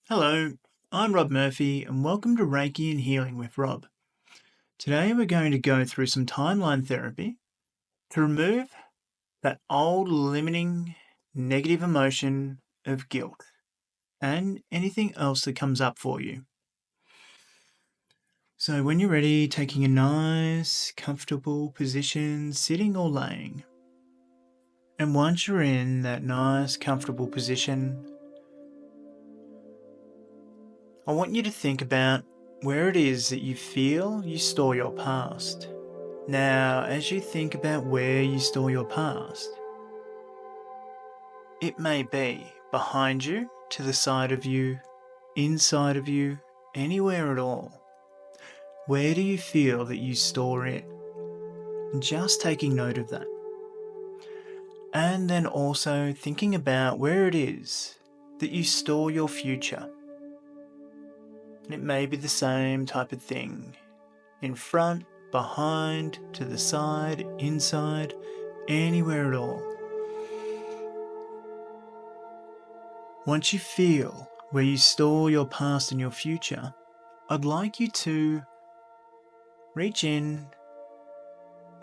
Hello, I'm Rob Murphy, and welcome to Reiki and Healing with Rob. Today we're going to go through some timeline therapy to remove that old limiting negative emotion of guilt and anything else that comes up for you. So, when you're ready, taking a nice, comfortable position, sitting or laying. And once you're in that nice, comfortable position, I want you to think about where it is that you feel you store your past. Now, as you think about where you store your past, it may be behind you, to the side of you, inside of you, anywhere at all. Where do you feel that you store it? And just taking note of that. And then also thinking about where it is that you store your future. And it may be the same type of thing. In front, behind, to the side, inside, anywhere at all. Once you feel where you store your past and your future, I'd like you to reach in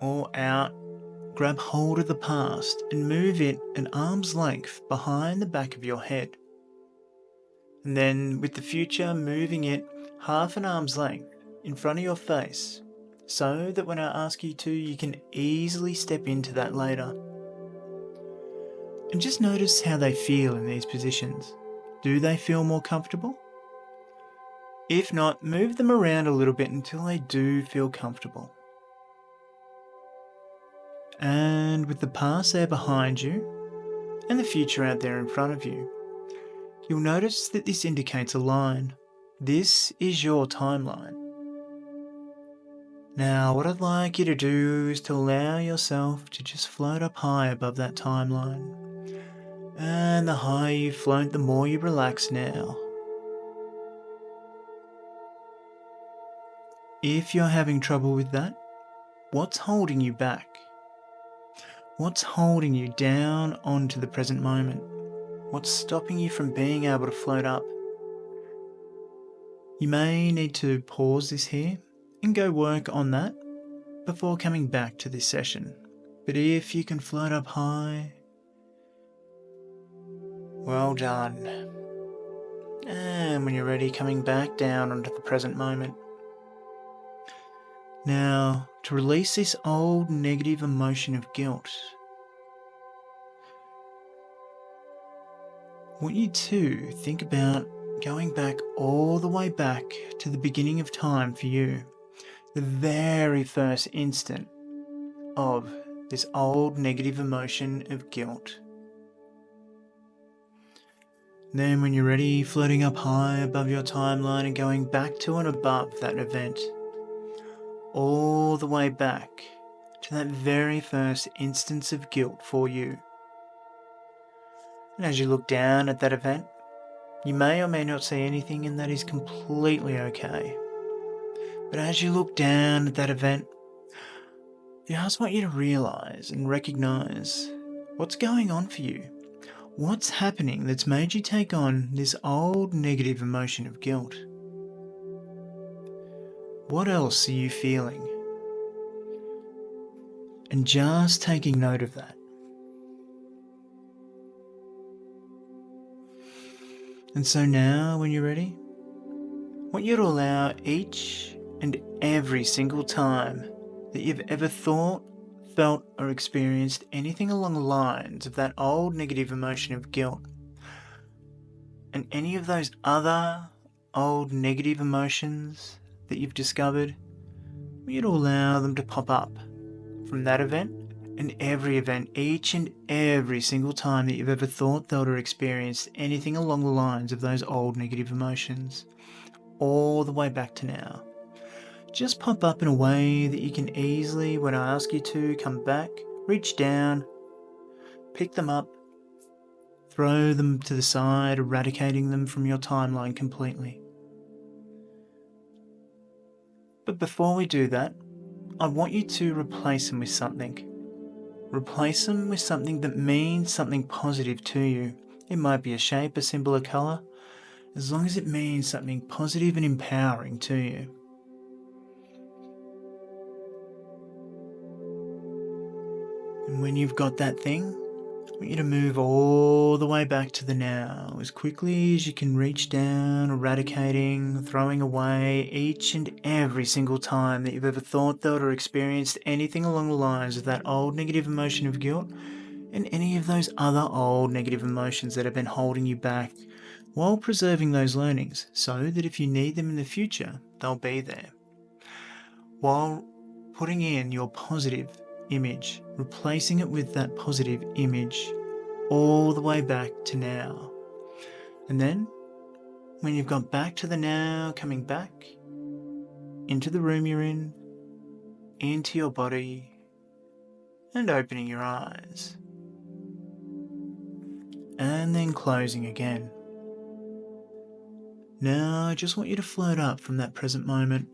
or out, grab hold of the past and move it an arm's length behind the back of your head. And then with the future, moving it half an arm's length in front of your face, so that when I ask you to, you can easily step into that later. And just notice how they feel in these positions. Do they feel more comfortable? If not, move them around a little bit until they do feel comfortable. And with the past there behind you and the future out there in front of you, you'll notice that this indicates a line. This is your timeline. Now, what I'd like you to do is to allow yourself to just float up high above that timeline. And the higher you float, the more you relax now. If you're having trouble with that, what's holding you back? What's holding you down onto the present moment? What's stopping you from being able to float up? You may need to pause this here and go work on that before coming back to this session. But if you can float up high, well done. And when you're ready, coming back down onto the present moment. Now, to release this old negative emotion of guilt, I want you to think about going back all the way back to the beginning of time for you, the very first instant of this old negative emotion of guilt. Then when you're ready, floating up high above your timeline and going back to and above that event, all the way back to that very first instance of guilt for you. And as you look down at that event, you may or may not see anything, and that is completely okay. But as you look down at that event, I just want you to realize and recognize what's going on for you. What's happening that's made you take on this old negative emotion of guilt? What else are you feeling? And just taking note of that. And so now, when you're ready, I want you to allow each and every single time that you've ever thought, felt, or experienced anything along the lines of that old negative emotion of guilt, and any of those other old negative emotions that you've discovered, I want you to allow them to pop up from that event and every event, each and every single time that you've ever thought, felt, or experienced anything along the lines of those old negative emotions, all the way back to now. Just pop up in a way that you can easily, when I ask you to, come back, reach down, pick them up, throw them to the side, eradicating them from your timeline completely. But before we do that, I want you to replace them with something. Replace them with something that means something positive to you. It might be a shape, a symbol, a colour. as long as it means something positive and empowering to you. And when you've got that thing, I want you to move all the way back to the now as quickly as you can reach down, eradicating, throwing away each and every single time that you've ever thought, felt, or experienced anything along the lines of that old negative emotion of guilt and any of those other old negative emotions that have been holding you back, while preserving those learnings so that if you need them in the future, they'll be there. While putting in your positive image, replacing it with that positive image all the way back to now. And then, when you've got back to the now, coming back into the room you're in, into your body, and opening your eyes. And then closing again. Now, I just want you to float up from that present moment.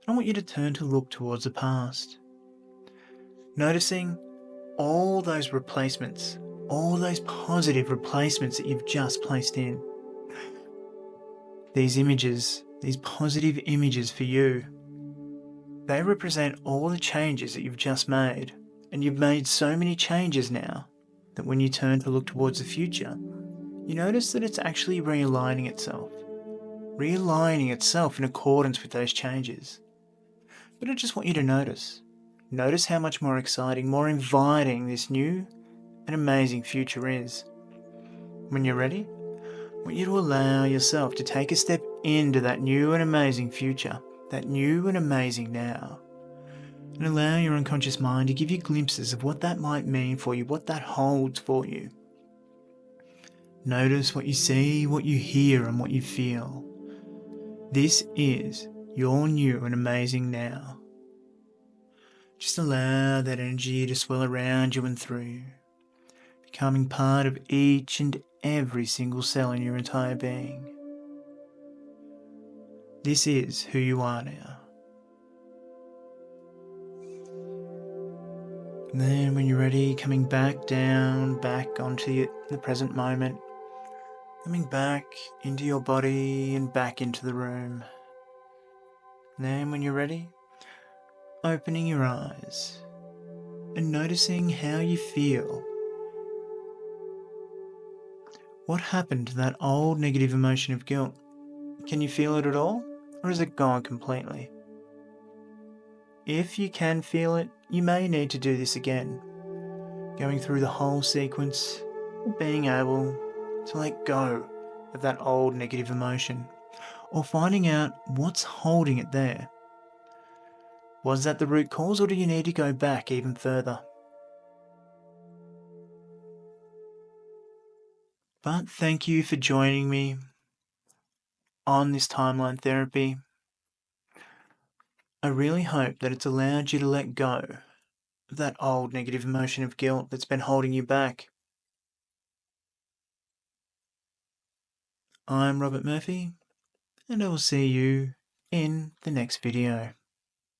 I want you to turn to look towards the past. Noticing all those replacements, all those positive replacements that you've just placed in. These images, these positive images for you, they represent all the changes that you've just made. And you've made so many changes now that when you turn to look towards the future, you notice that it's actually realigning itself in accordance with those changes. But I just want you to notice how much more exciting, more inviting this new and amazing future is. When you're ready, I want you to allow yourself to take a step into that new and amazing future, that new and amazing now, and allow your unconscious mind to give you glimpses of what that might mean for you, what that holds for you. Notice what you see, what you hear, and what you feel. This is your new and amazing now. Just allow that energy to swell around you and through you, becoming part of each and every single cell in your entire being. This is who you are now. And then when you're ready, coming back down, back onto the present moment, coming back into your body and back into the room. And then when you're ready, opening your eyes and noticing how you feel. What happened to that old negative emotion of guilt? Can you feel it at all, or is it gone completely? If you can feel it, you may need to do this again, going through the whole sequence, being able to let go of that old negative emotion, or finding out what's holding it there. Was that the root cause, or do you need to go back even further? But thank you for joining me on this timeline therapy. I really hope that it's allowed you to let go of that old negative emotion of guilt that's been holding you back. I'm Robert Murphy, and I will see you in the next video.